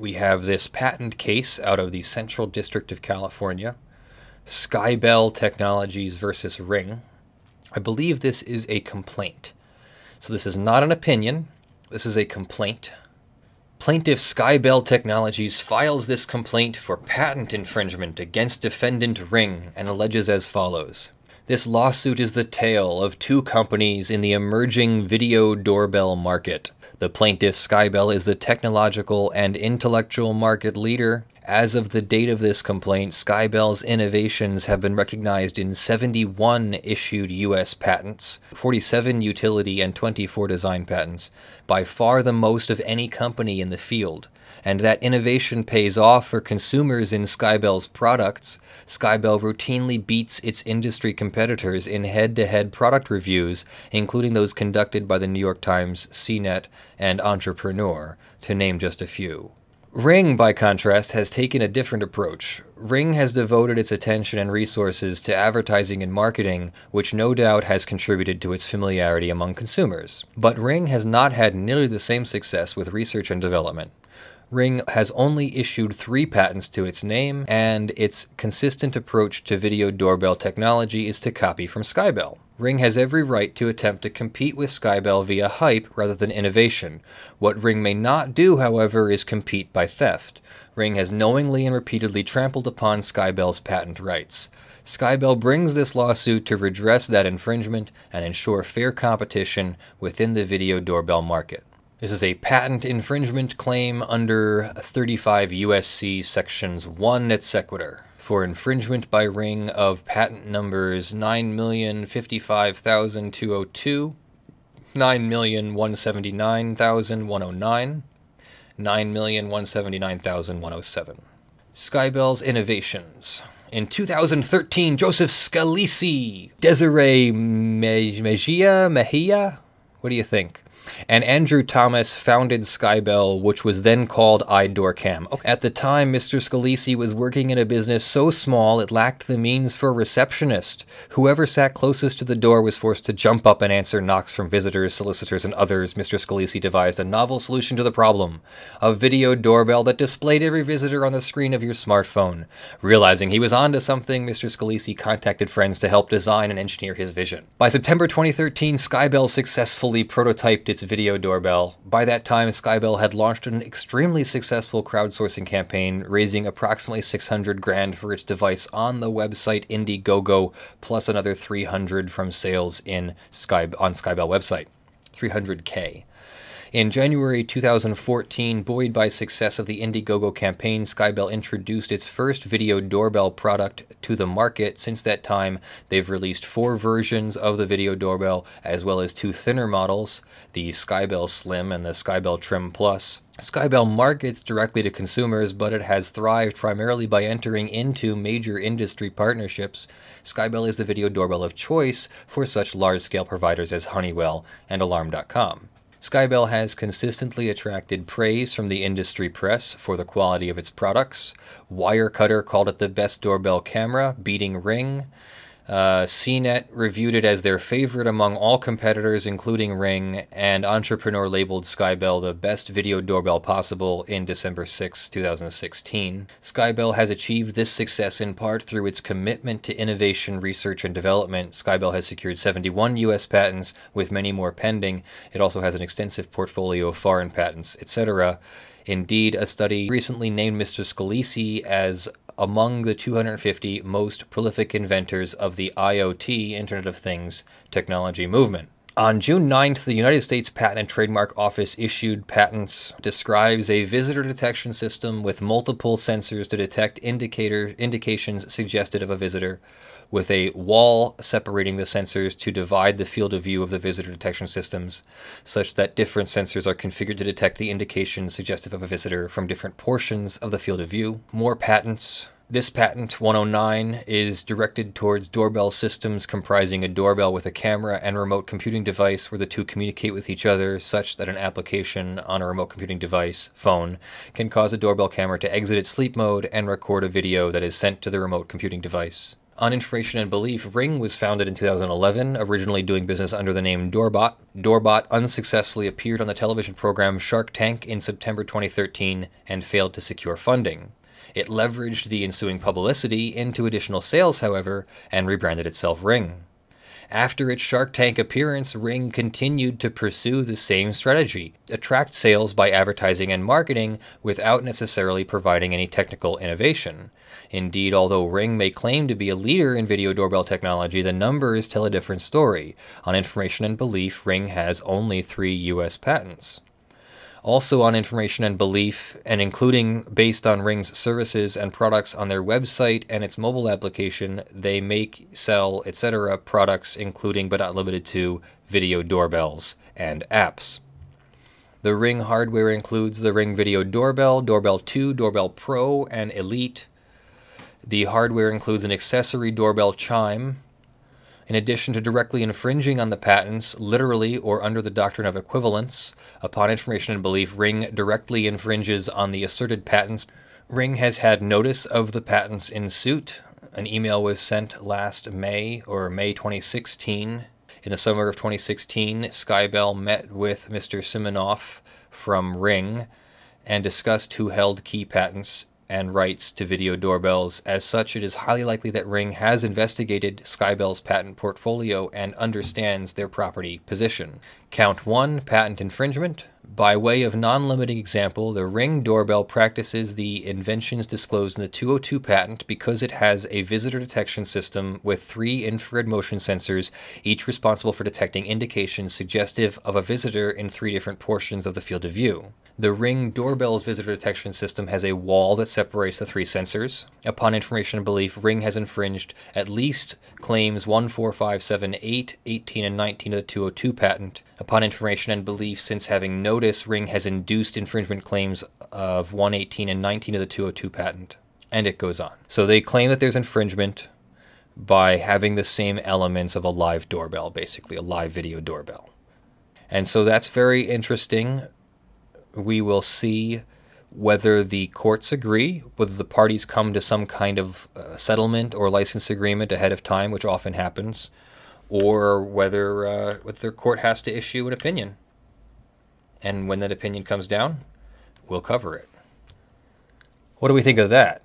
we have this patent case out of the Central District of California, Skybell Technologies versus Ring. I believe this is a complaint. So this is not an opinion, this is a complaint. Plaintiff Skybell Technologies files this complaint for patent infringement against defendant Ring and alleges as follows. This lawsuit is the tale of two companies in the emerging video doorbell market. The plaintiff Skybell is the technological and intellectual market leader. As of the date of this complaint, Skybell's innovations have been recognized in 71 issued U.S. patents, 47 utility and 24 design patents, by far the most of any company in the field. And that innovation pays off for consumers in Skybell's products. Skybell routinely beats its industry competitors in head-to-head product reviews, including those conducted by the New York Times, CNET, and Entrepreneur, to name just a few. Ring, by contrast, has taken a different approach. Ring has devoted its attention and resources to advertising and marketing, which no doubt has contributed to its familiarity among consumers. But Ring has not had nearly the same success with research and development. Ring has only issued 3 patents to its name, and its consistent approach to video doorbell technology is to copy from Skybell. Ring has every right to attempt to compete with Skybell via hype rather than innovation. What Ring may not do, however, is compete by theft. Ring has knowingly and repeatedly trampled upon Skybell's patent rights. Skybell brings this lawsuit to redress that infringement and ensure fair competition within the video doorbell market. This is a patent infringement claim under 35 U.S.C. sections 1 et sequitur for infringement by Ring of patent numbers 9,055,202, 9,179,109, 9,179,107. Skybell's innovations. In 2013, Joseph Scalisi, Desiree Mejia, what do you think? And Andrew Thomas founded Skybell, which was then called iDoorCam. At the time, Mr. Scalisi was working in a business so small it lacked the means for a receptionist. Whoever sat closest to the door was forced to jump up and answer knocks from visitors, solicitors, and others. Mr. Scalisi devised a novel solution to the problem, a video doorbell that displayed every visitor on the screen of your smartphone. Realizing he was onto something, Mr. Scalisi contacted friends to help design and engineer his vision. By September 2013, Skybell successfully prototyped its video doorbell. By that time, Skybell had launched an extremely successful crowdsourcing campaign, raising approximately $600,000 for its device on the website Indiegogo, plus another $300,000 from sales on Skybell website. $300K. In January 2014, buoyed by success of the Indiegogo campaign, Skybell introduced its first video doorbell product to the market. Since that time, they've released 4 versions of the video doorbell, as well as 2 thinner models, the Skybell Slim and the Skybell Trim Plus. Skybell markets directly to consumers, but it has thrived primarily by entering into major industry partnerships. Skybell is the video doorbell of choice for such large-scale providers as Honeywell and Alarm.com. Skybell has consistently attracted praise from the industry press for the quality of its products. Wirecutter called it the best doorbell camera, beating Ring. CNET reviewed it as their favorite among all competitors, including Ring, and Entrepreneur labeled Skybell the best video doorbell possible in December 6, 2016. Skybell has achieved this success in part through its commitment to innovation, research, and development. Skybell has secured 71 U.S. patents, with many more pending. It also has an extensive portfolio of foreign patents, etc. Indeed, a study recently named Mr. Scalisi as among the 250 most prolific inventors of the IoT, Internet of Things, technology movement. On June 9th, the United States Patent and Trademark Office issued patents describes a visitor detection system with multiple sensors to detect indications suggested of a visitor, with a wall separating the sensors to divide the field of view of the visitor detection systems, such that different sensors are configured to detect the indications suggestive of a visitor from different portions of the field of view. More patents. This patent, 109, is directed towards doorbell systems comprising a doorbell with a camera and remote computing device where the two communicate with each other, such that an application on a remote computing device, phone, can cause a doorbell camera to exit its sleep mode and record a video that is sent to the remote computing device. On Information and Belief, Ring was founded in 2011, originally doing business under the name Doorbot. Doorbot unsuccessfully appeared on the television program Shark Tank in September 2013 and failed to secure funding. It leveraged the ensuing publicity into additional sales, however, and rebranded itself Ring. After its Shark Tank appearance, Ring continued to pursue the same strategy, attract sales by advertising and marketing without necessarily providing any technical innovation. Indeed, although Ring may claim to be a leader in video doorbell technology, the numbers tell a different story. On Information and Belief, Ring has only 3 U.S. patents. Also on Information and Belief, and including based on Ring's services and products on their website and its mobile application, they make, sell, etc. products including but not limited to video doorbells and apps. The Ring hardware includes the Ring Video Doorbell, Doorbell 2, Doorbell Pro, and Elite. The hardware includes an accessory doorbell chime. In addition to directly infringing on the patents, literally or under the doctrine of equivalence, upon Information and Belief, Ring directly infringes on the asserted patents. Ring has had notice of the patents in suit. An email was sent last May 2016. In the summer of 2016, Skybell met with Mr. Simonoff from Ring and discussed who held key patents and rights to video doorbells. As such, it is highly likely that Ring has investigated Skybell's patent portfolio and understands their property position. Count 1, patent infringement. By way of non-limiting example, the Ring doorbell practices the inventions disclosed in the 202 patent because it has a visitor detection system with 3 infrared motion sensors, each responsible for detecting indications suggestive of a visitor in 3 different portions of the field of view. The Ring doorbell's visitor detection system has a wall that separates the 3 sensors. Upon Information and Belief, Ring has infringed at least claims 1, 4, 5, 7, 8, 18, and 19 of the 202 patent. Upon Information and Belief, since having notice, Ring has induced infringement claims of 1, 18, and 19 of the 202 patent. And it goes on. So they claim that there's infringement by having the same elements of a live doorbell, basically, a live video doorbell. And so that's very interesting. We will see whether the courts agree, whether the parties come to some kind of settlement or license agreement ahead of time, which often happens, or whether the court has to issue an opinion. And when that opinion comes down, we'll cover it. What do we think of that?